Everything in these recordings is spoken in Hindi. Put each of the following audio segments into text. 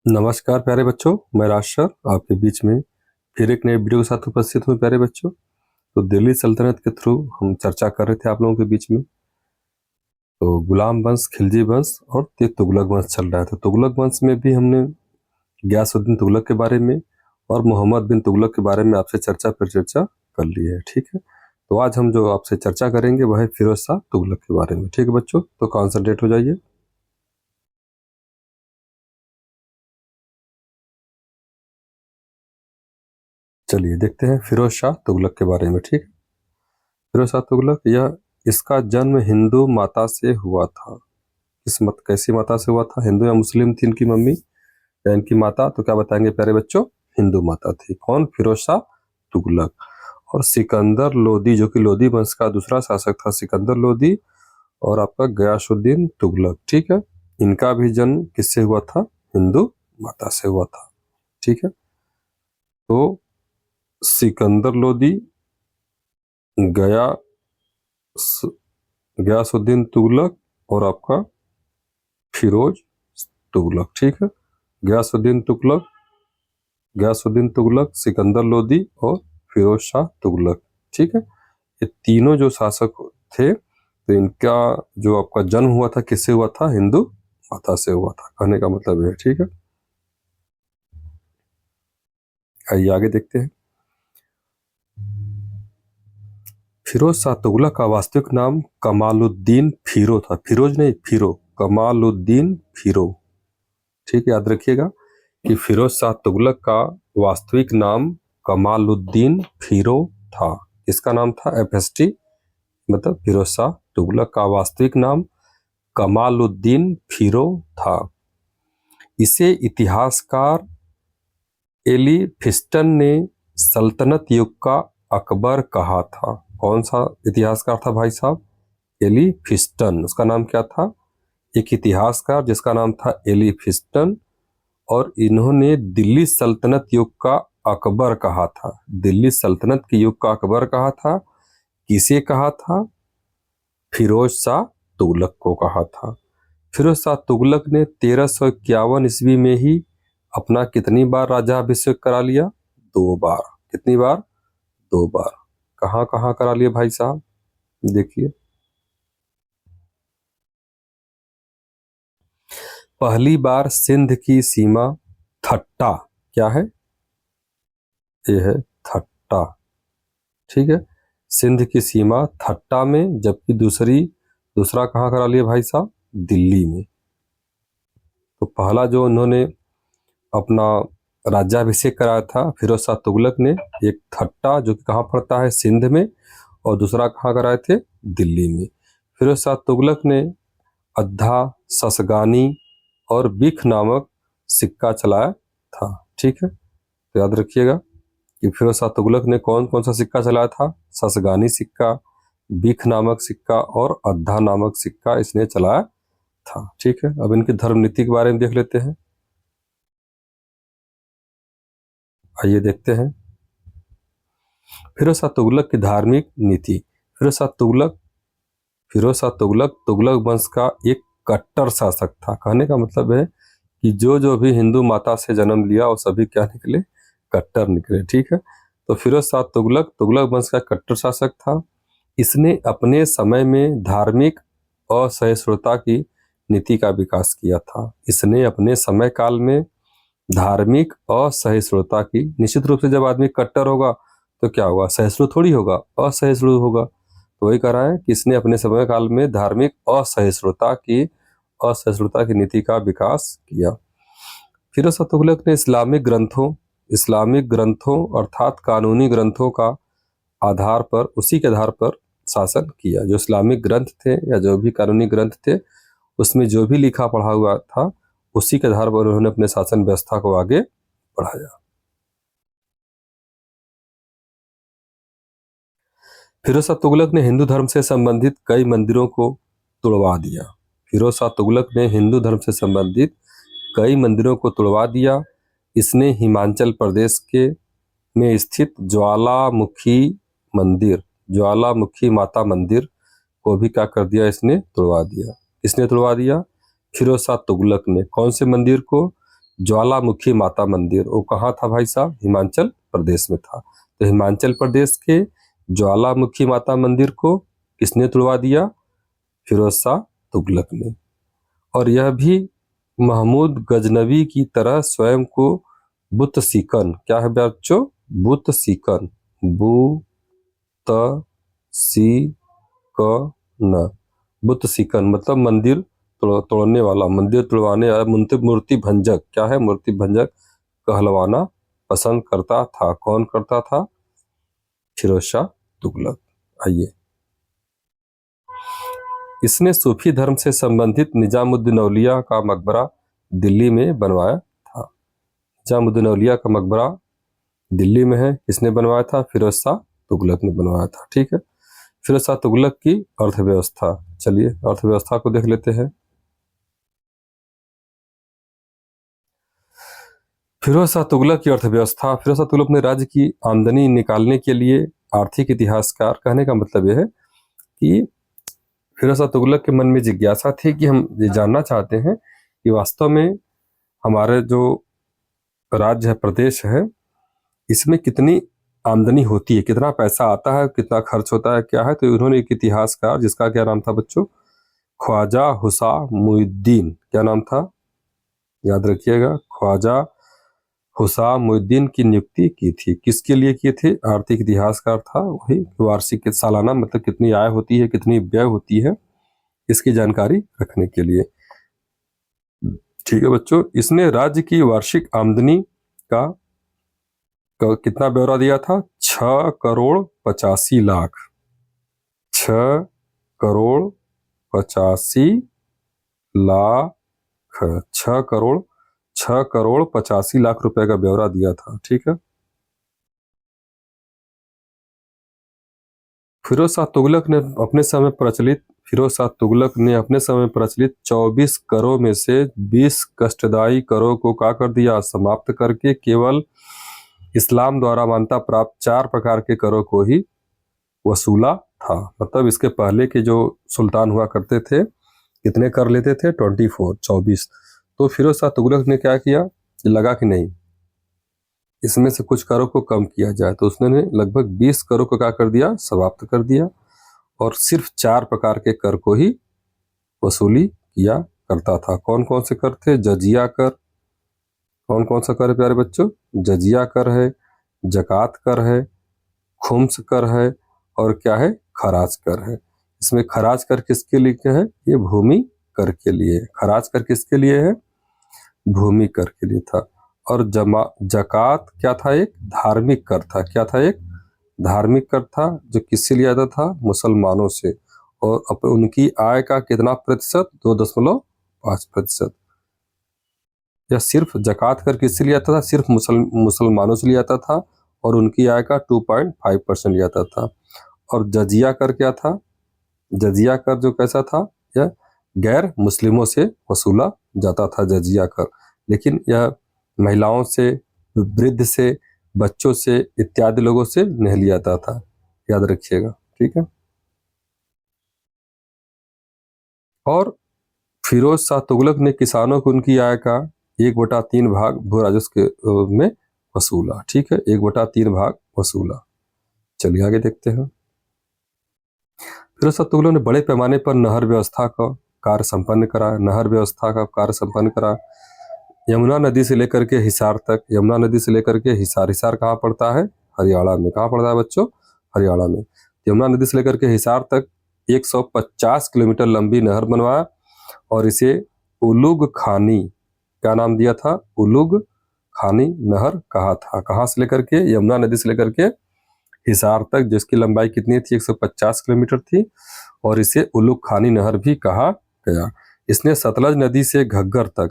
नमस्कार प्यारे बच्चों, मैं राज सर आपके बीच में फिर एक नए वीडियो के साथ उपस्थित हूँ। प्यारे बच्चों, तो दिल्ली सल्तनत के थ्रू हम चर्चा कर रहे थे आप लोगों के बीच में। तो गुलाम वंश, खिलजी वंश और तुगलक वंश चल रहा था। तुगलक वंश में भी हमने गयासुद्दीन तुगलक के बारे में और मोहम्मद बिन तुगलक के बारे में आपसे चर्चा पर चर्चा कर ली है। ठीक है, तो आज हम जो आपसे चर्चा करेंगे वह है फिरोज शाह तुगलक के बारे में। ठीक है बच्चों, तो कॉन्सेंट्रेट हो जाइए। चलिए देखते हैं फिरोज शाह तुगलक के बारे में। ठीक है, फिरोज शाह तुगलक इसका जन्म हिंदू माता से हुआ था। कैसी माता से हुआ था? हिंदू या मुस्लिम थी इनकी मम्मी या इनकी माता? तो क्या बताएंगे प्यारे बच्चों, हिंदू माता थी। कौन? फिरोज शाह तुगलक। और सिकंदर लोदी, जो कि लोदी वंश का दूसरा शासक था, सिकंदर लोदी और आपका गयासुद्दीन तुगलक। ठीक है, इनका भी जन्म किससे हुआ था? हिंदू माता से हुआ था। ठीक है, तो सिकंदर लोदी, गया गयासुद्दीन तुगलक और आपका फिरोज तुगलक। ठीक है, गयासुद्दीन तुगलक, सिकंदर लोदी और फिरोज शाह तुगलक। ठीक है, ये तीनों जो शासक थे, तो इनका जो आपका जन्म हुआ था किससे हुआ था? हिंदू माता से हुआ था। कहने का मतलब है। ठीक है, आइए आगे देखते हैं। फिरोज शाह तुगलक का वास्तविक नाम कमालुद्दीन फिरो था। फिरोज नहीं, फिरो, कमालुद्दीन फिरो। ठीक है, याद रखिएगा कि फिरोज शाह तुगलक का वास्तविक नाम कमालुद्दीन फिरो था। इसका नाम था एफएसटी, मतलब फिरोज शाह तुगलक का वास्तविक नाम कमालुद्दीन फिरो था। इसे इतिहासकार एली फिस्टन ने सल्तनत युग का अकबर कहा था। कौन सा इतिहासकार था भाई साहब? एली फिस्टन। उसका नाम क्या था? एक इतिहासकार जिसका नाम था एली फिस्टन, और इन्होंने दिल्ली सल्तनत युग का अकबर कहा था। दिल्ली सल्तनत के युग का अकबर कहा था। किसे कहा था? फिरोज शाह तुगलक को कहा था। फिरोज शाह तुगलक ने 1351 ईस्वी में ही अपना कितनी बार राज्याभिषेक करा लिया? 2 बार। कितनी बार? 2 बार। कहाँ कहाँ करा लिया भाई साहब? देखिए, पहली बार सिंध की सीमा थट्टा, क्या है? ये है थट्टा। ठीक है, सिंध की सीमा थट्टा में, जबकि दूसरा कहाँ करा लिया भाई साहब? दिल्ली में। तो पहला जो उन्होंने अपना राज्याभिषेक कराया था फिरोज शाह तुगलक ने, एक थट्टा जो कि कहाँ पड़ता है? सिंध में, और दूसरा कहाँ कराए थे? दिल्ली में। फिरोज शाह तुगलक ने अद्धा, ससगानी और बिख नामक सिक्का चलाया था। ठीक है, तो याद रखिएगा कि फिरोज शाह तुगलक ने कौन कौन सा सिक्का चलाया था? ससगानी सिक्का, बिख नामक सिक्का और अद्धा नामक सिक्का इसने चलाया था। ठीक है, अब इनकी धर्म नीति के बारे में देख लेते हैं। आइए देखते हैं फिरोज शाह तुगलक की धार्मिक नीति। फिरोज शाह तुगलक तुगलक वंश का एक कट्टर शासक था। कहने का मतलब है कि जो भी हिंदू माता से जन्म लिया वो सभी क्या निकले? कट्टर निकले। ठीक है, तो फिरोज शाह तुगलक तुगलक वंश का कट्टर शासक था। इसने अपने समय में धार्मिक असहिष्णुता की नीति का विकास किया था। इसने अपने समय काल में धार्मिक असहिष्णुता की, निश्चित रूप से जब आदमी कट्टर होगा तो क्या होगा? सहिष्णु थोड़ी होगा, असहिष्णु होगा। तो वही कह रहा है कि इसने अपने समय काल में धार्मिक असहिष्णुता की नीति का विकास किया। फिरोज शाह तुगलक ने इस्लामिक ग्रंथों अर्थात कानूनी ग्रंथों का उसी के आधार पर शासन किया। जो इस्लामिक ग्रंथ थे या जो भी कानूनी ग्रंथ थे, उसमें जो भी लिखा पढ़ा हुआ था, उसी के आधार पर उन्होंने अपने शासन व्यवस्था को आगे बढ़ाया। फिरोज शाह तुगलक ने हिंदू धर्म से संबंधित कई मंदिरों को तुड़वा दिया। फिरोज शाह तुगलक ने हिंदू धर्म से संबंधित कई मंदिरों को तुड़वा दिया। इसने हिमाचल प्रदेश के में स्थित ज्वालामुखी माता मंदिर को भी क्या कर दिया? इसने तुड़वा दिया। किसने तुड़वा दिया? फिरोज शाह तुगलक ने। कौन से मंदिर को? ज्वालामुखी माता मंदिर, वो कहाँ था भाई साहब? हिमाचल प्रदेश में था। तो हिमाचल प्रदेश के ज्वालामुखी माता मंदिर को किसने तुड़वा दिया? फिरोज शाह तुगलक ने। और यह भी महमूद गजनवी की तरह स्वयं को बुत सिकन, क्या है बच्चों? बुत सिकन, बु त सी क न, बुत सिकन मतलब मंदिर तोड़ने वाला, मंदिर तुड़वाने वाला, मूर्ति भंजक, क्या है? मूर्ति भंजक कहलवाना पसंद करता था। कौन करता था? फिरोज शाह तुगलक। आइए, इसने सूफी धर्म से संबंधित निजामुद्दीन औलिया का मकबरा दिल्ली में बनवाया था। निजामुद्दीन औलिया का मकबरा दिल्ली में है, किसने बनवाया था? फिरोज शाह तुगलक ने बनवाया था। ठीक है, फिरोज शाह तुगलक की अर्थव्यवस्था, चलिए अर्थव्यवस्था को देख लेते हैं। फिरोज शाह तुगलक की अर्थव्यवस्था। फिरोज शाह तुगलक ने राज्य की आमदनी निकालने के लिए आर्थिक इतिहासकार, कहने का मतलब यह है कि फिरोज शाह तुगलक के मन में जिज्ञासा थी कि हम ये जानना चाहते हैं कि वास्तव में हमारे जो राज्य है, प्रदेश है, इसमें कितनी आमदनी होती है, कितना पैसा आता है, कितना खर्च होता है, क्या है। तो उन्होंने एक इतिहासकार, जिसका क्या नाम था बच्चों? ख्वाजा हुसामुद्दीन, क्या नाम था? याद रखिएगा, ख्वाजा हुसामुद्दीन की नियुक्ति की थी। किसके लिए की थी? आर्थिक इतिहासकार था, वही वार्षिक सालाना मतलब कितनी आय होती है, कितनी व्यय होती है, इसकी जानकारी रखने के लिए। ठीक है बच्चों, इसने राज्य की वार्षिक आमदनी का कितना ब्यौरा दिया था? 6 करोड़ 85 लाख। 6 करोड़ 85 लाख। 6 करोड़ 85 लाख रुपए का ब्यौरा दिया था। ठीक है, फिरोज शाह तुगलक ने अपने समय प्रचलित फिरोज शाह तुगलक ने अपने समय प्रचलित 24 करों में से 20 कष्टदायी करों को क्या कर दिया? समाप्त करके केवल इस्लाम द्वारा मान्यता प्राप्त 4 प्रकार के करों को ही वसूला था। मतलब इसके पहले के जो सुल्तान हुआ करते थे, कितने कर लेते थे? 24। तो फिरोज शाह तुगलक ने क्या किया? लगा कि नहीं, इसमें से कुछ करों को कम किया जाए, तो उसने लगभग 20 करों को क्या कर दिया? समाप्त कर दिया, और सिर्फ 4 प्रकार के कर को ही वसूली किया करता था। कौन कौन से कर थे? जजिया कर। कौन कौन सा कर है प्यारे बच्चों? जजिया कर है, जकात कर है, खुम्स कर है, और क्या है? खराज कर है। इसमें खराज कर किसके लिए है? ये भूमि कर के लिए। खराज कर किसके लिए है? भूमि कर के लिए था। और जकात क्या था? एक धार्मिक कर था। क्या था? एक धार्मिक कर था, जो किससे लिया जाता था? मुसलमानों से। और उनकी आय का कितना प्रतिशत? 2.5%। या सिर्फ जकात कर किससे लिया जाता था? सिर्फ मुसलमानों से लिया जाता था, और उनकी आय का 2.5% लिया जाता था। और जजिया कर क्या था? जजिया कर जो कैसा था? यह गैर मुस्लिमों से वसूला जाता था जजिया कर, लेकिन यह महिलाओं से, वृद्ध से, बच्चों से इत्यादि लोगों से नहीं लिया जाता था। याद रखिएगा। ठीक है, और फिरोज शाह तुगलक ने किसानों को उनकी आय का 1/3 भाग भू राजस्व के में वसूला। ठीक है, 1/3 भाग वसूला। चलिए आगे देखते हैं। फिरोज शाह तुगलक ने बड़े पैमाने पर नहर व्यवस्था का कार्य संपन्न करा। नहर व्यवस्था का कार्य संपन्न करा। यमुना नदी से लेकर के हिसार तक। यमुना नदी से लेकर के हिसार। हिसार कहाँ पड़ता है? हरियाणा में। कहाँ पड़ता है बच्चों? हरियाणा में। यमुना नदी से लेकर के हिसार तक 150 किलोमीटर लंबी नहर बनवाया, और इसे उलुग खानी, क्या नाम दिया था? उलुग खानी नहर कहा था। कहाँ से लेकर के? यमुना नदी से लेकर के हिसार तक, जिसकी लंबाई कितनी थी? 150 किलोमीटर थी, और इसे उलुग खानी नहर भी कहा गया। इसने सतलज नदी से घग्गर तक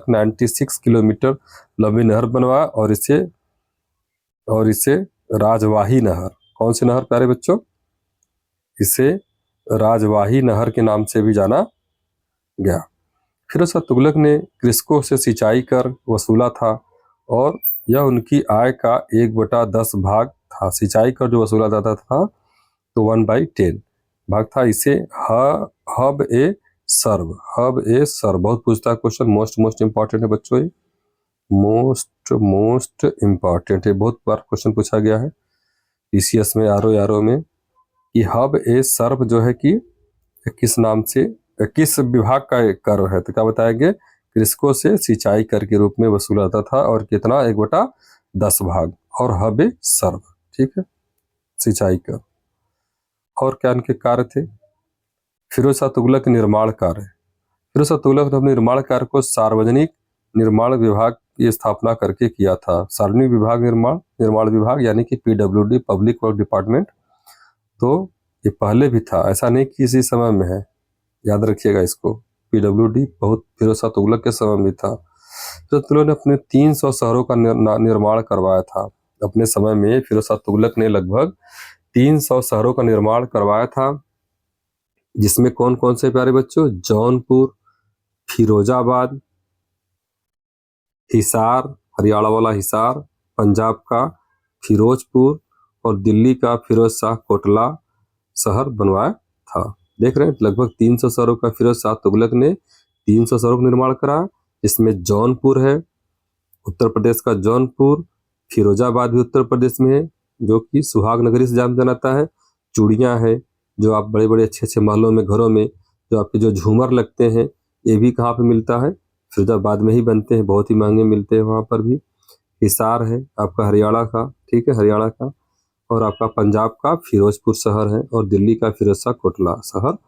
96 किलोमीटर लंबी नहर बनवाया, और इसे राजवाही नहर, कौन सी नहर प्यारे बच्चों? इसे राजवाही नहर के नाम से भी जाना गया। फिरोज शाह तुगलक ने कृषकों से सिंचाई कर वसूला था, और यह उनकी आय का 1/10 भाग था। सिंचाई कर जो वसूला जाता था, तो 1/10 भाग था। इसे हब ए सर्व, हब ए सर्व, बहुत पूछता है क्वेश्चन, मोस्ट इंपॉर्टेंट है बच्चों, ये मोस्ट इंपॉर्टेंट है, बहुत बार क्वेश्चन पूछा गया है पीसीएस में, आरओ में, कि हब ए सर्व जो है कि किस नाम से, किस विभाग का एक कर है, तो क्या बताएंगे, कृषकों से सिंचाई कर के रूप में वसूला जाता था, और कितना, 1/10 भाग, और हब ए सर्व, ठीक है, सिंचाई कर। और क्या इनके कार्य थे, फिरोज शाह तुगलक निर्माण कार्य, फिरोज शाह तुगलक ने अपने निर्माण कार्य को सार्वजनिक निर्माण विभाग की स्थापना करके किया था। सार्वजनिक विभाग निर्माण विभाग यानी कि पीडब्ल्यूडी, पब्लिक वर्क डिपार्टमेंट, तो ये पहले भी था, ऐसा नहीं कि इसी समय में है, याद रखिएगा इसको, पीडब्ल्यूडी बहुत फिरोज शाह तुगलक के समय में था। फिरोज तुगलक ने अपने 300 शहरों का निर्माण करवाया था। अपने समय में फिरोज शाह तुगलक ने लगभग 300 शहरों का निर्माण करवाया था, जिसमें कौन कौन से प्यारे बच्चों, जौनपुर, फिरोजाबाद, हिसार, हरियाणा वाला हिसार, पंजाब का फिरोजपुर, और दिल्ली का फिरोज शाह कोटला शहर बनवाया था। देख रहे हैं, लगभग 300 शहरों का फिरोज शाह तुगलक ने 300 शहरों का निर्माण करा, जिसमें जौनपुर है, उत्तर प्रदेश का जौनपुर, फिरोजाबाद भी उत्तर प्रदेश में है, जो कि सुहाग नगरी से जाना जाता है, चूड़ियाँ है, जो आप बड़े बड़े अच्छे अच्छे महलों में, घरों में जो आपके जो झूमर लगते हैं, ये भी कहाँ पे मिलता है, फिरोजाबाद में ही बनते हैं, बहुत ही महंगे मिलते हैं वहाँ पर भी। हिसार है आपका हरियाणा का, ठीक है, हरियाणा का, और आपका पंजाब का फिरोजपुर शहर है, और दिल्ली का फिरोज शाह कोटला शहर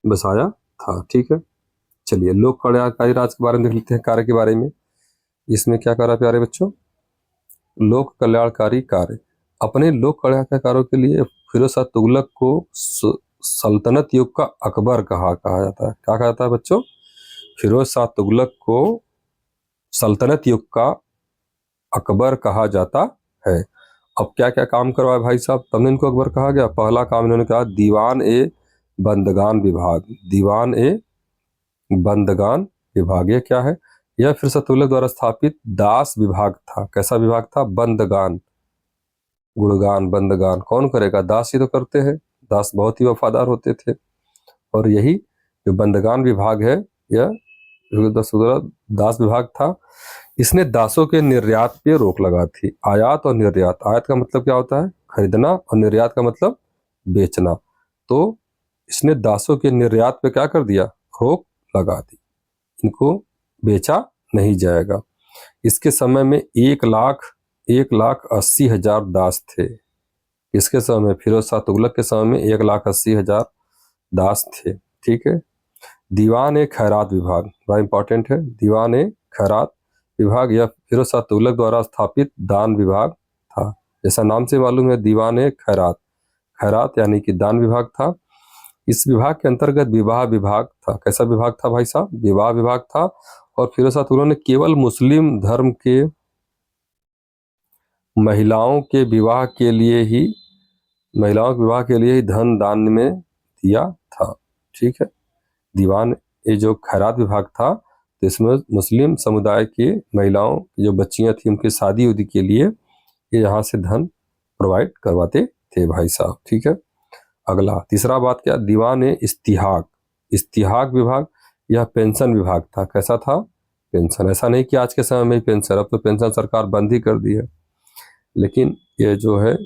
बसाया था, ठीक है। चलिए, लोक कल्याणकारी राज के बारे में देख लेते हैं, कार्य के बारे में। इसमें क्या करा प्यारे बच्चों, लोक कल्याणकारी कार्य। अपने लोक कल्याणकारी कार्यों के लिए फिरोज शाह तुगलक को सल्तनत युग का अकबर कहा जाता है। क्या कहा जाता है बच्चों, फिरोज शाह तुगलक को सल्तनत युग का अकबर कहा जाता है। अब क्या क्या काम करवाए भाई साहब, तब इनको अकबर कहा गया। पहला काम इन्होंने कहा, दीवान ए बंदगान विभाग। दीवान ए बंदगान विभाग ये क्या है, यह फिर शाह तुगलक द्वारा स्थापित दास विभाग था। कैसा विभाग था, बंदगान, गुणगान, बंदगान कौन करेगा, दास ही तो करते हैं, दास बहुत ही वफादार होते थे। और यही जो बंदगान विभाग है, यह दास विभाग था। इसने दासों के निर्यात पे रोक लगा थी। आयात और निर्यात, आयात का मतलब क्या होता है, खरीदना, और निर्यात का मतलब बेचना। तो इसने दासों के निर्यात पे क्या कर दिया, रोक लगा दी, इनको बेचा नहीं जाएगा। इसके समय में 1,80,000 दास थे। इसके समय में, फिरोज शाह तुगलक के समय में 1,80,000 दास थे, ठीक है। दीवान ए खैरात विभाग, बड़ा इंपॉर्टेंट है, दीवान ए खैरात विभाग यह फिरोज शाह तुगलक द्वारा स्थापित दान विभाग था। जैसा नाम से मालूम है, दीवान ए खैरात, खैरात यानी कि दान विभाग था। इस विभाग के अंतर्गत विवाह विभाग था। कैसा विभाग था भाई साहब, विवाह विभाग था। और फिरोज शाह तुगलक ने केवल मुस्लिम धर्म के महिलाओं के विवाह के लिए ही धन दान में दिया था, ठीक है। दीवान ये जो खैरात विभाग था, तो इसमें मुस्लिम समुदाय की महिलाओं जो बच्चियां थी, उनकी शादी उदी के लिए ये यहाँ से धन प्रोवाइड करवाते थे भाई साहब, ठीक है। अगला तीसरा बात क्या, दीवान इस्तिहाक, इस्तिहाक विभाग यह पेंशन विभाग था। कैसा था, पेंशन। ऐसा नहीं कि आज के समय में ही पेंशन, अब तो पेंशन सरकार बंद ही कर दी है, लेकिन ये जो है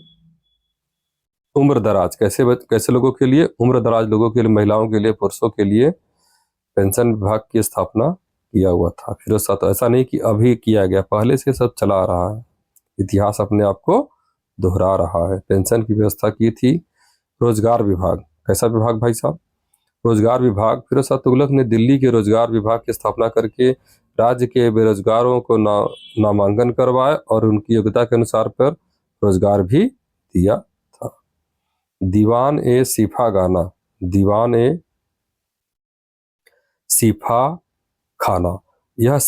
उम्र दराज, कैसे लोगों के लिए, उम्र दराज लोगों के लिए, महिलाओं के लिए, पुरुषों के लिए पेंशन विभाग की स्थापना किया हुआ था फिरोज शाह। तो ऐसा नहीं कि अभी किया गया, पहले से सब चला रहा है, इतिहास अपने आप को दोहरा रहा है। पेंशन की व्यवस्था की थी। रोजगार विभाग, कैसा विभाग भाई साहब, रोजगार विभाग। फिरोज शाह तुगलक ने दिल्ली के रोजगार विभाग की स्थापना करके राज्य के बेरोजगारों को नामांकन करवाए, और उनकी योग्यता के अनुसार पर रोजगार भी दिया था। दीवान ए सिफा गाना, दीवान ए सिफा खाना यह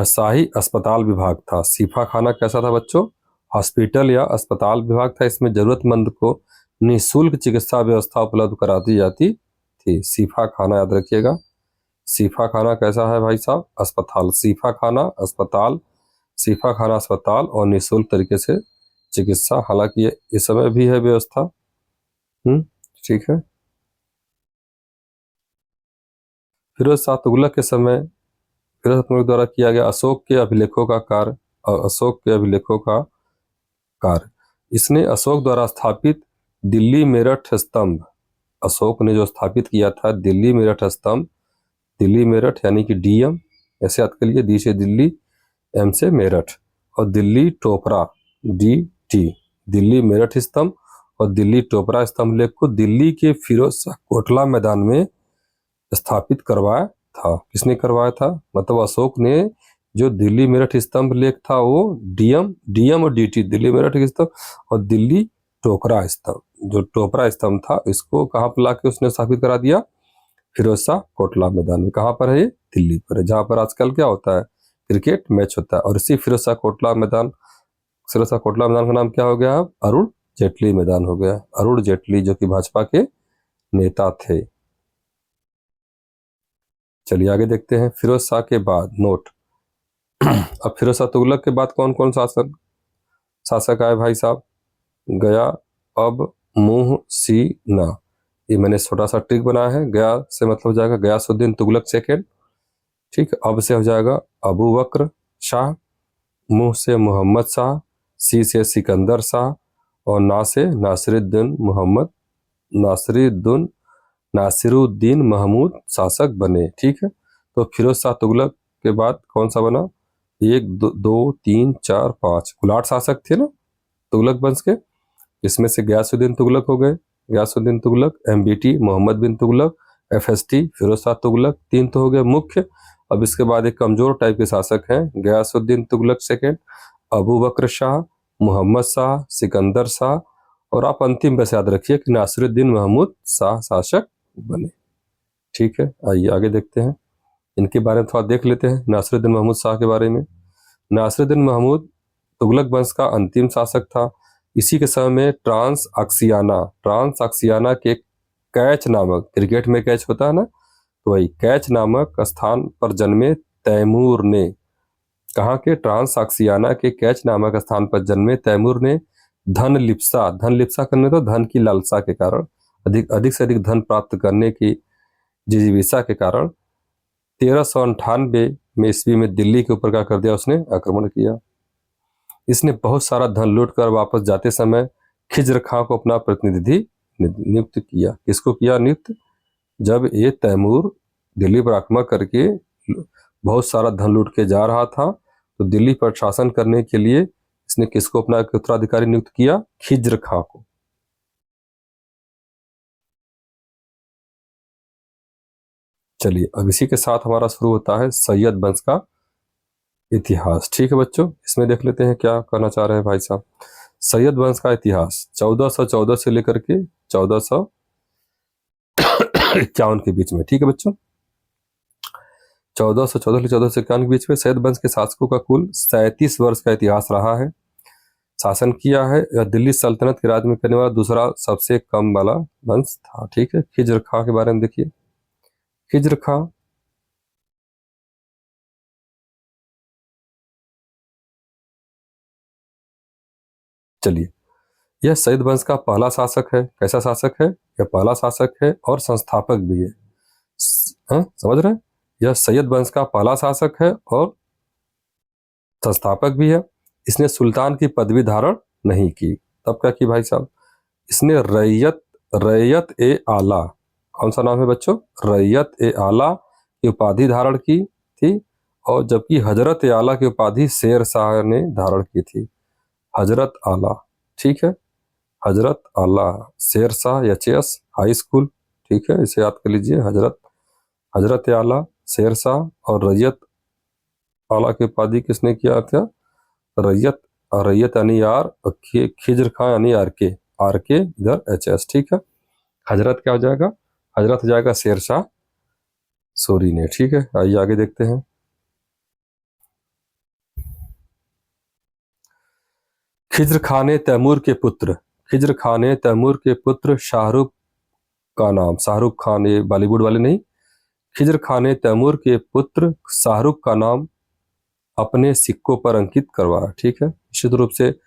शाही अस्पताल विभाग था। सिफा खाना कैसा था बच्चों, हॉस्पिटल या अस्पताल विभाग था। इसमें जरूरतमंद को निःशुल्क चिकित्सा व्यवस्था उपलब्ध करा दी जाती थी। सिफा खाना याद रखिएगा। सिफा खाना कैसा है भाई साहब, अस्पताल, सिफा खाना अस्पताल, सिफा खाना अस्पताल, और निःशुल्क तरीके से चिकित्सा। हालांकि ये इस समय भी है व्यवस्था, ठीक है। फिरोज शाह तुगलक के समय फिरोज शाह तुगलक द्वारा किया गया अशोक के अभिलेखों का कार्य और अशोक के अभिलेखों का कार्य। इसने अशोक द्वारा स्थापित दिल्ली मेरठ स्तंभ, अशोक ने जो स्थापित किया था दिल्ली मेरठ स्तंभ, दिल्ली मेरठ यानी कि डीएम, ऐसे याद कर लिए, डी से दिल्ली, एम से मेरठ, और दिल्ली टोपरा, डी टी, दिल्ली मेरठ स्तंभ और दिल्ली टोपरा स्तंभ लेख को दिल्ली के फिरोज शाह कोटला मैदान में स्थापित करवाया था। किसने करवाया था? मतलब अशोक ने जो दिल्ली मेरठ स्तंभ लेख था वो डीएम और डीटी, दिल्ली मेरठ स्तंभ और दिल्ली टोकरा स्तंभ, जो टोपरा स्तंभ था इसको कहाँ पर लाके उसने स्थापित करा दिया? फिरोज शाह कोटला मैदान में। कहाँ पर है ये? दिल्ली पर है, जहाँ पर आजकल क्या होता है? क्रिकेट मैच होता है। और इसी फिरोज शाह कोटला मैदान का नाम क्या हो गया? अरुण जेटली मैदान हो गया। अरुण जेटली जो कि भाजपा के नेता थे। चलिए आगे देखते हैं। फिरोज शाह के बाद नोट अब फिरोज शाह तुगलक के बाद कौन कौन शासक आए भाई साहब? गया, अब, मुंह, सी, ना। ये मैंने छोटा सा ट्रिक बनाया है। गया से मतलब हो जाएगा गयासुद्दीन तुगलक सेकेंड, ठीक। अब से हो जाएगा अबू बकर शाह, मुंह से मोहम्मद शाह, सी से सिकंदर शाह और ना से नासिरुद्दीन महमूद शासक बने, ठीक है। तो फिरोज शाह तुगलक के बाद कौन सा बना? 1 2 3 4 5 कुल 8 शासक थे ना तुगलक वंश के। इसमें से गयासुद्दीन तुगलक हो गए, गयासुद्दीन तुगलक, एमबीटी मोहम्मद बिन तुगलक, एफएसटी फिरोज शाह तुगलक, 3 तो हो गए मुख्य। अब इसके बाद एक कमजोर टाइप के शासक हैं, गयासुद्दीन तुगलक सेकेंड, अबू बकर शाह, मोहम्मद शाह, सिकंदर शाह और आप अंतिम बस याद रखिए कि नासिरुद्दीन महमूद शाह शासक बने, ठीक है। आइए आगे देखते हैं, इनके बारे में थोड़ा देख लेते हैं। नासिरुद्दीन महमूद शाह के बारे में। नासिरुद्दीन महमूद तुगलक वंश का अंतिम शासक था। इसी के समय में ट्रांस अक्सियाना के कैच नामक, क्रिकेट में कैच होता है ना, तो वही कैच नामक स्थान पर जन्मे तैमूर ने, कहाँ के? ट्रांस अक्सियाना के कैच नामक स्थान पर जन्मे तैमूर ने धन लिप्सा करने, तो धन की लालसा के कारण, अधिक से अधिक धन प्राप्त करने की जिजीविषा के कारण 1398 में ईस्वी में दिल्ली के ऊपर क्या कर दिया? उसने आक्रमण किया। इसने बहुत सारा धन लूटकर वापस जाते समय खिज्र खां को अपना प्रतिनिधि नियुक्त किया। किसको किया नियुक्त? जब ये तैमूर दिल्ली पर आक्रमण करके बहुत सारा धन लूट के जा रहा था, तो दिल्ली पर शासन करने के लिए इसने किसको अपना उत्तराधिकारी नियुक्त किया? खिज्र खां को। चलिए अब इसी के साथ हमारा शुरू होता है सैयद वंश का इतिहास, ठीक है बच्चों। इसमें देख लेते हैं क्या करना चाह रहे हैं भाई साहब। सैयद वंश का इतिहास 1414 से लेकर के 1451 के बीच में, ठीक है बच्चों। 1414 से 1451 के बीच में सैयद वंश के शासकों का कुल 37 वर्ष का इतिहास रहा है, शासन किया है। यह दिल्ली सल्तनत के राज में करने वाला दूसरा सबसे कम वाला वंश था, ठीक है। खिज्र खां के बारे में देखिए। खिज्र खां चलिए, यह सैयद वंश का पहला शासक है। कैसा शासक है? यह पहला शासक है और संस्थापक भी है। समझ रहे हैं? यह सैयद वंश का पहला शासक है और संस्थापक भी है। इसने सुल्तान की पदवी धारण नहीं की। तब क्या की भाई साहब? इसने रैयत ए आला, कौन सा नाम है बच्चों? रैयत ए आला की उपाधि धारण की थी, और जबकि हजरत ए आला की उपाधि शेर शाह ने धारण की थी। हजरत आला, ठीक है, हजरत आला, Sher Shah HS high school, ठीक है, इसे याद कर लीजिए। हजरत आला, शेर शाह और रैयत आला की उपाधि किसने किया था? रैयत यानी आर, खिज्र खां यानी आर के इधर एचएस, ठीक है। हजरत क्या हो जाएगा? हजरत हो जाएगा शेर शाह सूरी ने, ठीक है। आइए आगे देखते हैं। खिज्र खां ने तैमूर के पुत्र शाहरुख का नाम, शाहरुख खान, ये बॉलीवुड वाले नहीं, खिज्र खां ने तैमूर के पुत्र शाहरुख का नाम अपने सिक्कों पर अंकित करवाया, ठीक है। निश्चित रूप से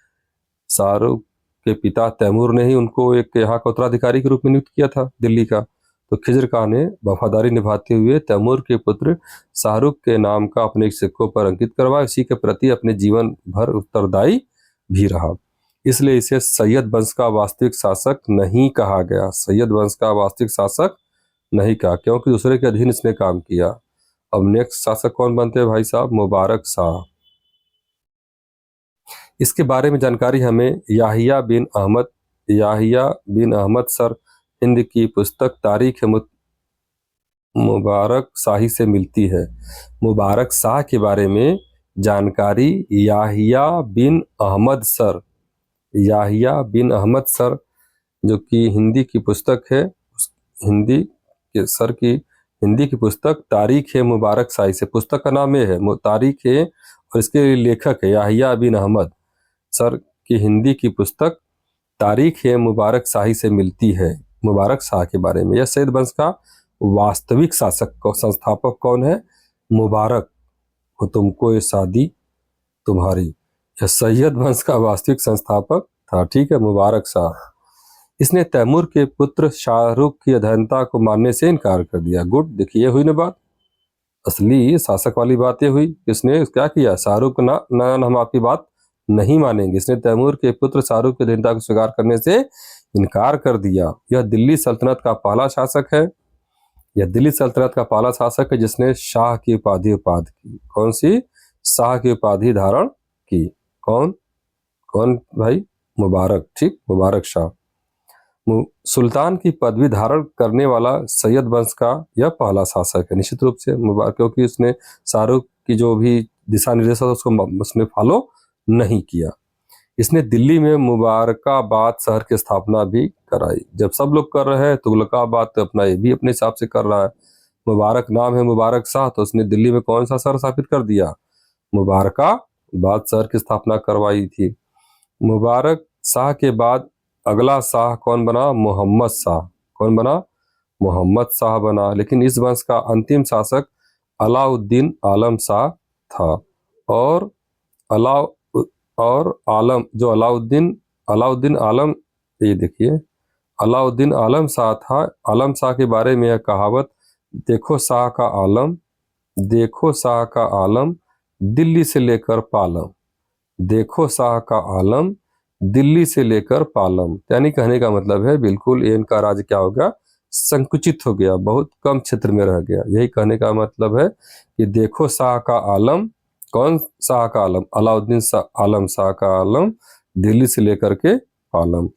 शाहरुख के पिता तैमूर ने ही उनको एक यहाँ का उत्तराधिकारी के रूप में नियुक्त किया था दिल्ली का, तो खिज्र खां ने वफादारी निभाते हुए तैमूर के पुत्र शाहरुख के नाम का अपने सिक्कों पर अंकित करवाया, इसी के प्रति अपने जीवन भर उत्तरदायी भी रहा। इसलिए इसे सैयद वंश का वास्तविक शासक नहीं कहा गया, सैयद वंश का वास्तविक शासक नहीं कहा, क्योंकि दूसरे के अधीन इसने काम किया। अब नेक्स्ट शासक कौन बनते हैं भाई साहब? मुबारक शाह। इसके बारे में जानकारी हमें याहिया बिन अहमद सर हिंद की पुस्तक तारीख मुबारक शाही से मिलती है। मुबारक शाह के बारे में जानकारी याहिया बिन अहमद सर जो कि हिंदी की पुस्तक है, हिंदी की पुस्तक तारीख है मुबारक शाही से, पुस्तक का नाम ये है तारीख है और इसके लेखक है याहिया बिन अहमद सर की हिंदी की पुस्तक तारीख है मुबारक शाही से मिलती है। मुबारक शाह के बारे में, यह सैयद वंश का वास्तविक शासक संस्थापक कौन है? मुबारक हो तुमको ये शादी तुम्हारी, यह सैयद वंश का वास्तविक संस्थापक था। ठीक है, मुबारक शाह। इसने तैमूर के पुत्र शाहरुख की अधीनता को मानने से इनकार कर दिया। गुड, देखिए हुई ना बात, असली शासक वाली बात ये हुई। इसने क्या किया? शाहरुख ना हम आपकी बात नहीं मानेंगे। इसने तैमूर के पुत्र शाहरुख की अधीनता को स्वीकार करने से इनकार कर दिया। यह दिल्ली सल्तनत का पहला शासक है, जिसने शाह की उपाधि की। कौन सी? शाह की उपाधि धारण की। कौन भाई? मुबारक। ठीक, मुबारक शाह। सुल्तान की पदवी धारण करने वाला सैयद वंश का यह पहला शासक है, निश्चित रूप से मुबारक, क्योंकि उसने शाहरुख की जो भी दिशा निर्देश था उसने फॉलो नहीं किया। इसने दिल्ली में मुबारकाबाद शहर की स्थापना भी कराई। जब सब लोग कर रहे हैं तुगलकाबाद तो अपना ये भी अपने हिसाब से कर रहा है। मुबारक नाम है मुबारक शाह, तो उसने दिल्ली में कौन सा शहर स्थापित कर दिया? मुबारकाबाद शहर की स्थापना करवाई थी। मुबारक शाह के बाद अगला शाह कौन बना? मोहम्मद शाह। कौन बना? मोहम्मद शाह बना। लेकिन इस वंश का अंतिम शासक अलाउद्दीन आलम शाह था। और अलाउद्दीन आलम, ये देखिए अलाउद्दीन आलम शाह था। आलम शाह के बारे में यह कहावत, देखो शाह का आलम दिल्ली से लेकर पालम, देखो शाह का आलम दिल्ली से लेकर पालम। यानी कहने का मतलब है बिल्कुल इनका राज क्या हो गया? संकुचित हो गया, बहुत कम क्षेत्र में रह गया। यही कहने का मतलब है कि देखो शाह का आलम, कौन शाह का आलम? अलाउद्दीन आलम शाह का आलम दिल्ली से लेकर के पालम,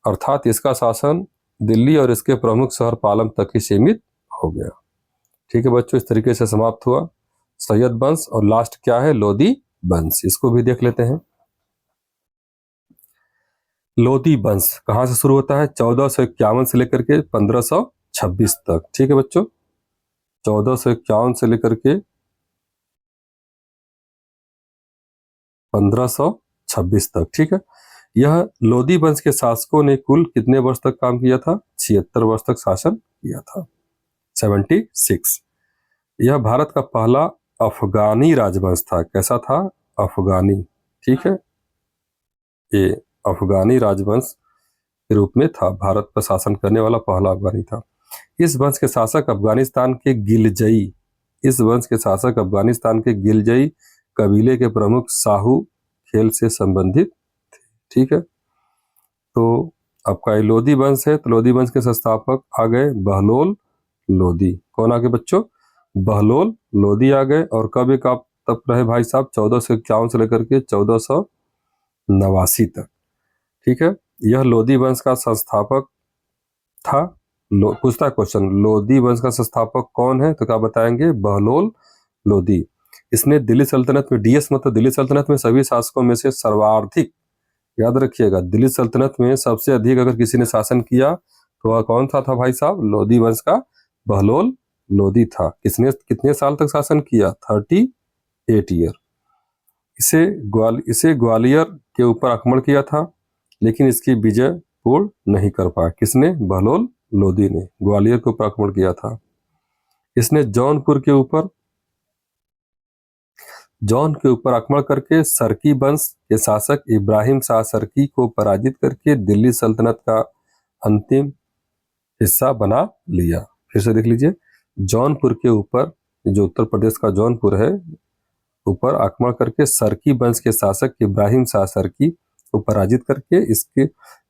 अर्थात इसका शासन दिल्ली और इसके प्रमुख शहर पालम तक ही सीमित हो गया। ठीक है बच्चों, इस तरीके से समाप्त हुआ सैयद वंश। और लास्ट क्या है? लोदी वंश। इसको भी देख लेते हैं। लोदी वंश कहां से शुरू होता है? 1451 से लेकर के 1526 तक। ठीक है बच्चों, 1451 से लेकर के 1526 तक। ठीक है, यह लोदी वंश के शासकों ने कुल कितने वर्ष तक काम किया था? 76 वर्ष तक शासन किया था, 76। यह भारत का पहला अफगानी राजवंश था। कैसा था? अफगानी। ठीक है, ये अफगानी राजवंश के रूप में था, भारत पर शासन करने वाला पहला अफगानी था। इस वंश के शासक अफगानिस्तान के गिलजई कबीले के प्रमुख साहू खेल से संबंधित थे। ठीक है, तो आपका लोदी वंश है, तो लोदी वंश के संस्थापक आ गए बहलोल लोदी। कौन आ गए बच्चों? बहलोल लोदी आ गए। और कब एक आप तक रहे भाई साहब? 1451 से लेकर के 1489 तक। ठीक है, यह लोदी वंश का संस्थापक था। पूछता क्वेश्चन, लोदी वंश का संस्थापक कौन है? तो क्या बताएंगे? बहलोल लोदी। इसने दिल्ली सल्तनत में, डीएस मतलब दिल्ली सल्तनत में सभी शासकों में से सर्वाधिक, याद रखिएगा, दिल्ली सल्तनत में सबसे अधिक अगर किसी ने शासन किया तो वह कौन सा था भाई साहब? लोदी वंश का बहलोल लोदी था। कितने साल तक शासन किया? 38 ईयर। इसे ग्वालियर के ऊपर आक्रमण किया था, लेकिन इसकी विजय पूर्ण नहीं कर पाया। किसने? बहलोल लोदी ने ग्वालियर के ऊपर आक्रमण किया था। इसने जौनपुर के ऊपर आक्रमण करके सरकी वंश के शासक इब्राहिम शाह सरकी को पराजित करके दिल्ली सल्तनत का अंतिम हिस्सा बना लिया। फिर से देख लीजिए, जौनपुर के ऊपर, जो उत्तर प्रदेश का जौनपुर है, ऊपर आक्रमण करके सरकी वंश के शासक इब्राहिम शाह सरकी को पराजित करके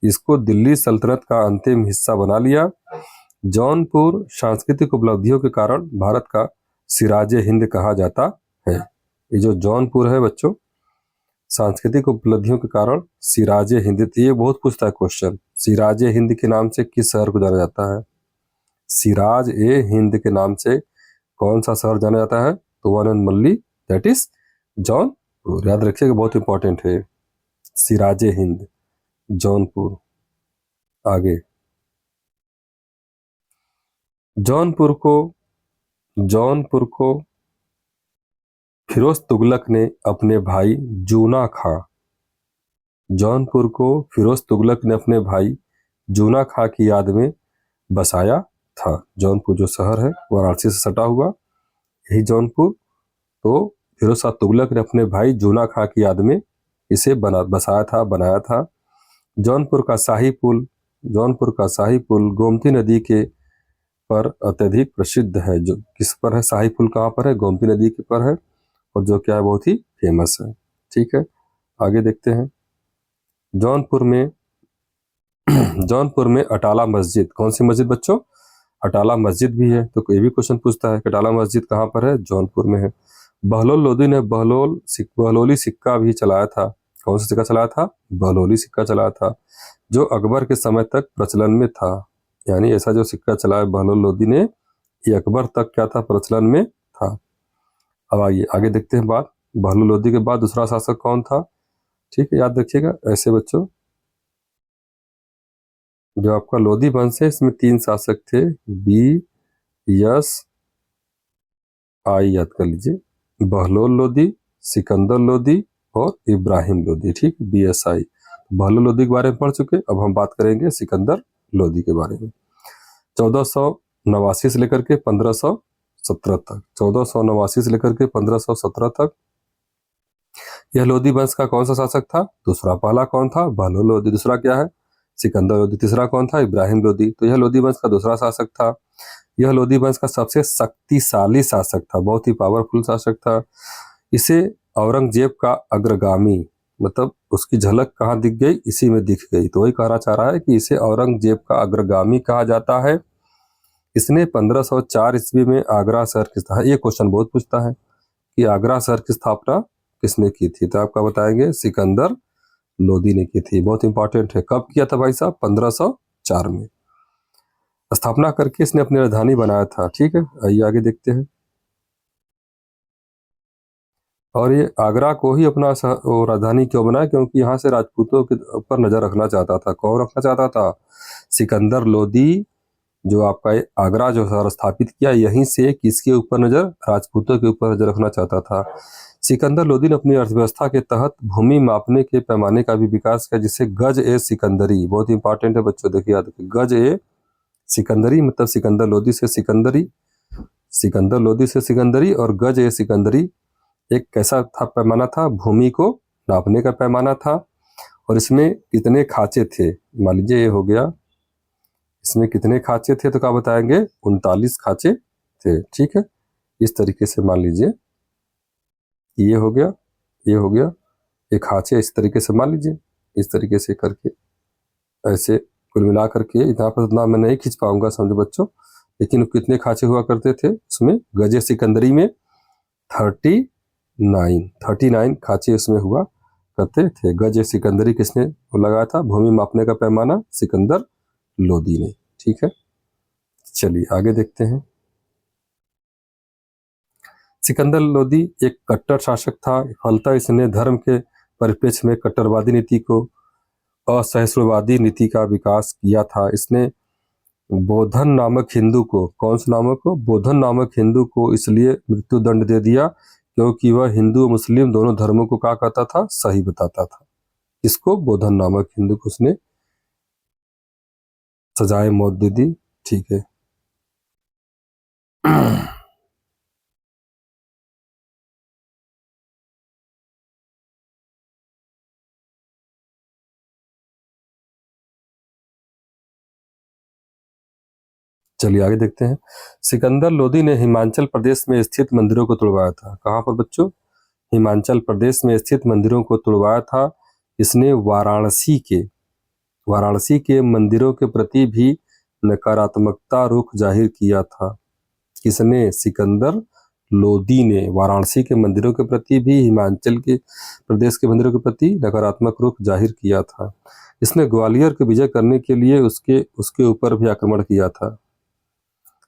इसको दिल्ली सल्तनत का अंतिम हिस्सा बना लिया। जौनपुर सांस्कृतिक उपलब्धियों के कारण भारत का सिराजे हिंद कहा जाता है। ये जो जौनपुर है बच्चों, सांस्कृतिक उपलब्धियों के कारण सिराजे हिंद, ये बहुत पूछता है क्वेश्चन, सिराजे हिंद के नाम से किस शहर को जाना जाता है? सिराज ए हिंद के नाम से कौन सा शहर जाना जाता है? तो वन एंड मल्ली, दैट इज जौनपुर। याद रखिएगा, बहुत इंपॉर्टेंट है सिराजे हिंद, जौनपुर। आगे, जौनपुर को फिरोज तुगलक ने अपने भाई जूना खां, जौनपुर को फिरोज तुगलक ने अपने भाई जूना खां की याद में बसाया था। जौनपुर जो शहर है वाराणसी से सटा हुआ, यही जौनपुर, तो फिरोज शाह तुगलक ने अपने भाई जूना खां की याद में इसे बसाया था, बनाया था। जौनपुर का शाही पुल गोमती नदी के पर अत्यधिक प्रसिद्ध है। जो किस पर है? शाही पुल कहाँ पर है? गोमती नदी के पर है, और जो क्या है, बहुत ही फेमस है। ठीक है, आगे देखते हैं। जौनपुर में जौनपुर में अटाला मस्जिद, कौन सी मस्जिद बच्चों? अटाला मस्जिद भी है। तो कोई भी क्वेश्चन पूछता है कि अटाला मस्जिद कहाँ पर है? जौनपुर में है। बहलोल लोदी ने बहलोली सिक्का भी चलाया था। कौन सा सिक्का चलाया था? बहलोली सिक्का चलाया था, जो अकबर के समय तक प्रचलन में था। यानी ऐसा जो सिक्का चलाया बहलोल लोदी ने, ये अकबर तक क्या था? प्रचलन में था। अब आइए आगे देखते हैं बात। बहलोल लोदी के बाद दूसरा शासक कौन था? ठीक है, याद रखिएगा ऐसे बच्चों, जो आपका लोधी वंश है इसमें 3 शासक थे, बी यस आई, याद कर लीजिए, बहलोल लोधी, सिकंदर लोधी और इब्राहिम लोधी। ठीक, BSI। बहलोल लोधी के बारे में पढ़ चुके, अब हम बात करेंगे सिकंदर लोधी के बारे में। 1489 से लेकर के 1517 तक, 1489 से लेकर के 1517 तक यह लोधी वंश का कौन सा शासक था? दूसरा। पहला कौन था? बहलोल लोधी। दूसरा क्या है? सिकंदर लोधी। तीसरा कौन था? इब्राहिम लोधी। तो यह लोधी वंश का दूसरा शासक था। यह लोधी वंश का सबसे शक्तिशाली शासक था, बहुत ही पावरफुल शासक था। इसे औरंगजेब का अग्रगामी, मतलब उसकी झलक कहाँ दिख गई? इसी में दिख गई। तो वही कहना चाह रहा है कि इसे औरंगजेब का अग्रगामी कहा जाता है। इसने 1504 ईस्वी में आगरा शहर की स्थापना, ये क्वेश्चन बहुत पूछता है कि आगरा शहर की स्थापना किसने की थी? तो आपका बताएंगे सिकंदर लोधी ने की थी। बहुत इंपॉर्टेंट है। कब किया था भाई साहब? 1504 में स्थापना करके इसने अपनी राजधानी बनाया था। ठीक है, आइए आगे देखते हैं। और ये आगरा को ही अपना राजधानी क्यों बनाया? क्योंकि यहाँ से राजपूतों के ऊपर नजर रखना चाहता था। कौन रखना चाहता था? सिकंदर लोधी। जो आपका आगरा जो शहर स्थापित किया, यहीं से किसके ऊपर नजर? राजपूतों के ऊपर नजर रखना चाहता था। सिकंदर लोधी ने अपनी अर्थव्यवस्था के तहत भूमि मापने के पैमाने का भी विकास किया, जिसे गज ए सिकंदरी, बहुत इंपॉर्टेंट है बच्चों, देखिए याद रखिए, गज ए सिकंदरी मतलब सिकंदर लोधी से सिकंदरी, सिकंदर लोधी से सिकंदरी, और गज ए सिकंदरी एक कैसा था? पैमाना था, भूमि को नापने का पैमाना था। और इसमें कितने खांचे थे? मान लीजिए ये हो गया, इसमें कितने खांचे थे? तो क्या बताएंगे? 39 खांचे थे। ठीक है, इस तरीके से मान लीजिए, ये हो गया, ये हो गया, ये खांचे इस तरीके से मान लीजिए, इस तरीके से करके, ऐसे कुल मिला करके। यहाँ पर इतना मैं नहीं खींच पाऊंगा समझो बच्चों, लेकिन कितने खांचे हुआ करते थे उसमें? गजे सिकंदरी में 39 खांचे उसमें हुआ करते थे। गज सिकंदरी किसने लगाया था? भूमि मापने का पैमाना सिकंदर लोधी ने। ठीक है, चलिए आगे देखते हैं। सिकंदर लोधी एक कट्टर शासक था। फलतः इसने धर्म के परिप्रेक्ष्य में कट्टरवादी नीति को, असहिष्णुवादी नीति का विकास किया था। इसने बोधन नामक हिंदू को, कौन सा नामक को? बोधन नामक हिंदू को इसलिए मृत्युदंड दे दिया क्योंकि वह हिंदू और मुस्लिम दोनों धर्मों को क्या कहता था? सही बताता था। इसको बोधन नामक हिंदू को उसने सजाए मौत दे दी। ठीक है। चलिए आगे देखते हैं। सिकंदर लोदी ने हिमाचल प्रदेश में स्थित मंदिरों को तुड़वाया था। कहाँ पर बच्चों? हिमाचल प्रदेश में स्थित मंदिरों को तुड़वाया था। इसने वाराणसी के मंदिरों के प्रति भी नकारात्मकता रुख जाहिर किया था। किसने? सिकंदर लोदी ने वाराणसी के मंदिरों के प्रति भी हिमाचल के प्रदेश के मंदिरों के प्रति नकारात्मक रुख जाहिर किया था। इसने ग्वालियर को विजय करने के लिए उसके ऊपर भी आक्रमण किया था।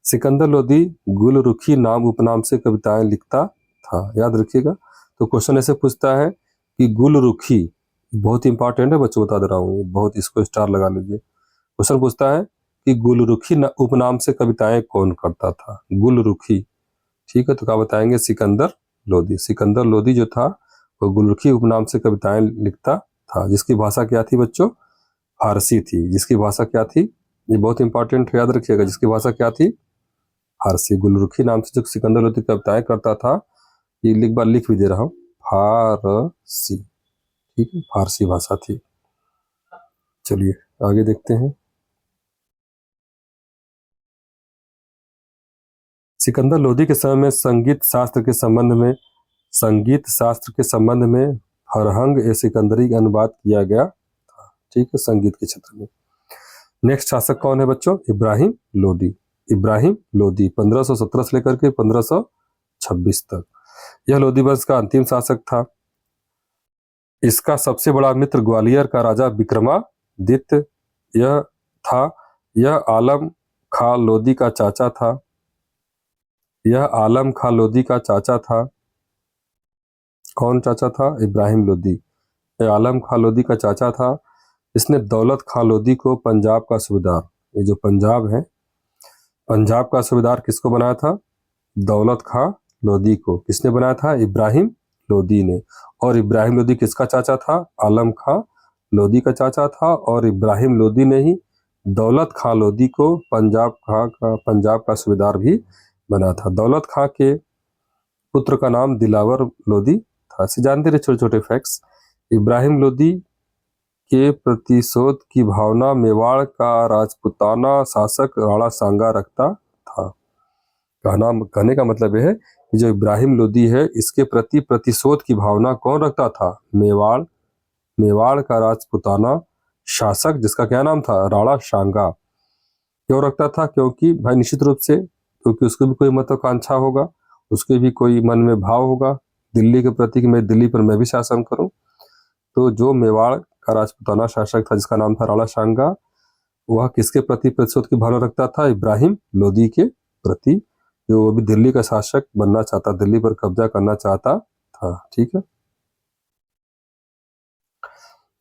सिकंदर लोदी गुलरुखी नाम उपनाम से कविताएं लिखता था। याद रखिएगा। तो क्वेश्चन ऐसे पूछता है कि गुलरुखी, बहुत इंपॉर्टेंट है बच्चों, बता दे रहा हूँ, बहुत, इसको स्टार लगा लीजिए। क्वेश्चन पूछता है कि गुलरुखी उपनाम से कविताएं कौन करता था? गुलरुखी, ठीक है, तो क्या बताएंगे? सिकंदर लोदी। सिकंदर लोदी जो था वो गुलरुखी उपनाम से कविताएं लिखता था, जिसकी भाषा क्या थी बच्चों? फारसी थी। जिसकी भाषा क्या थी? ये बहुत इंपॉर्टेंट है, याद रखिएगा। जिसकी भाषा क्या थी? फारसी। गुलरुखी नाम से जो सिकंदर लोदी कविताएं करता था, ये लिख भी दे रहा हूँ, फारसी, ठीक है, फारसी भाषा थी। चलिए आगे देखते हैं। सिकंदर लोदी के समय में संगीत शास्त्र के संबंध में फरहंग ए सिकंदरी का अनुवाद किया गया था। ठीक है, संगीत के क्षेत्र में। नेक्स्ट शासक कौन है बच्चों? इब्राहिम लोदी। इब्राहिम लोदी 1517 से लेकर के 1526 तक। यह लोदी वंश का अंतिम शासक था। इसका सबसे बड़ा मित्र ग्वालियर का राजा विक्रमादित्य यह था। यह आलम खां लोदी का चाचा था। यह आलम खां लोदी का चाचा था। कौन चाचा था? इब्राहिम लोदी। यह आलम खां लोदी का चाचा था। इसने दौलत खां लोदी को पंजाब का सूबेदार, ये जो पंजाब है, पंजाब का सूबेदार किसको बनाया था? दौलत खां लोदी को। किसने बनाया था? इब्राहिम लोदी ने। और इब्राहिम लोदी किसका चाचा था? आलम खां लोदी का चाचा था। और इब्राहिम लोदी ने ही दौलत खां लोदी को पंजाब का सूबेदार भी बना था। दौलत खां के पुत्र का नाम दिलावर लोदी था। ऐसे जानते रहे छोटे छोटे फैक्ट्स। इब्राहिम लोदी के प्रतिशोध की भावना मेवाड़ का राजपुताना शासक राणा सांगा रखता था। कहने का मतलब यह है कि जो इब्राहिम लोदी है, इसके प्रति प्रतिशोध की भावना कौन रखता था? मेवाड़ का राजपुताना शासक, जिसका क्या नाम था? राणा सांगा। क्यों रखता था? क्योंकि भाई निश्चित रूप से, क्योंकि उसको भी कोई महत्वाकांक्षा होगा, उसके भी कोई मन में भाव होगा दिल्ली के प्रति कि मैं दिल्ली पर मैं भी शासन करूं। तो जो मेवाड़ का राजपुताना शासक था, जिसका नाम था राणा सांगा, वह किसके प्रति प्रतिशोध की भावना रखता था? इब्राहिम लोदी के प्रति, जो वो भी दिल्ली का शासक बनना चाहता, दिल्ली पर कब्जा करना चाहता था। ठीक है।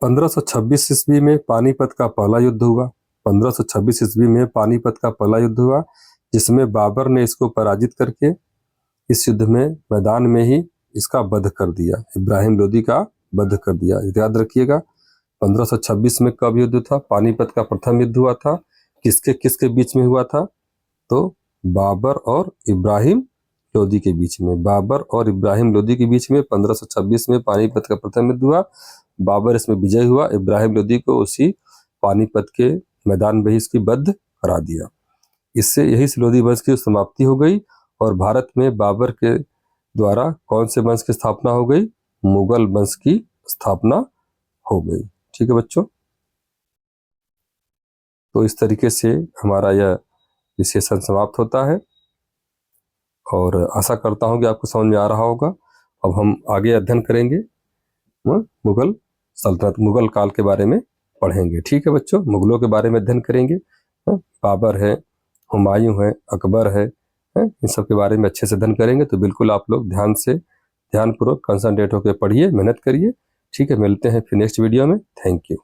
1526 ईस्वी में पानीपत का पहला युद्ध हुआ। 1526 ईस्वी में पानीपत का पहला युद्ध हुआ, जिसमें बाबर ने इसको पराजित करके इस युद्ध में मैदान में ही इसका वध कर दिया। इब्राहिम लोदी का वध कर दिया। याद रखिएगा। 1526 में कब युद्ध था? पानीपत का प्रथम युद्ध हुआ था। किसके किसके बीच में हुआ था? तो बाबर और इब्राहिम लोदी के बीच में। बाबर और इब्राहिम लोदी के बीच में 1526 में पानीपत का प्रथम युद्ध हुआ। बाबर इसमें विजय हुआ। इब्राहिम लोदी को उसी पानीपत के मैदान में ही इसकी वध करा दिया। इससे यही से लोदी वंश की समाप्ति हो गई और भारत में बाबर के द्वारा कौन से वंश की स्थापना हो गई? मुगल वंश की स्थापना हो गई। ठीक है बच्चों। तो इस तरीके से हमारा यह सेशन समाप्त होता है और आशा करता हूं कि आपको समझ में आ रहा होगा। अब हम आगे अध्ययन करेंगे, मुगल सल्तनत, मुगल काल के बारे में पढ़ेंगे। ठीक है बच्चों, मुगलों के बारे में अध्ययन करेंगे। बाबर है, हुमायूं है, अकबर है, इन सब के बारे में अच्छे से अध्ययन करेंगे। तो बिल्कुल आप लोग ध्यानपूर्वक कंसंट्रेट होकर पढ़िए, मेहनत करिए। ठीक है, मिलते हैं फिर नेक्स्ट वीडियो में। Thank you.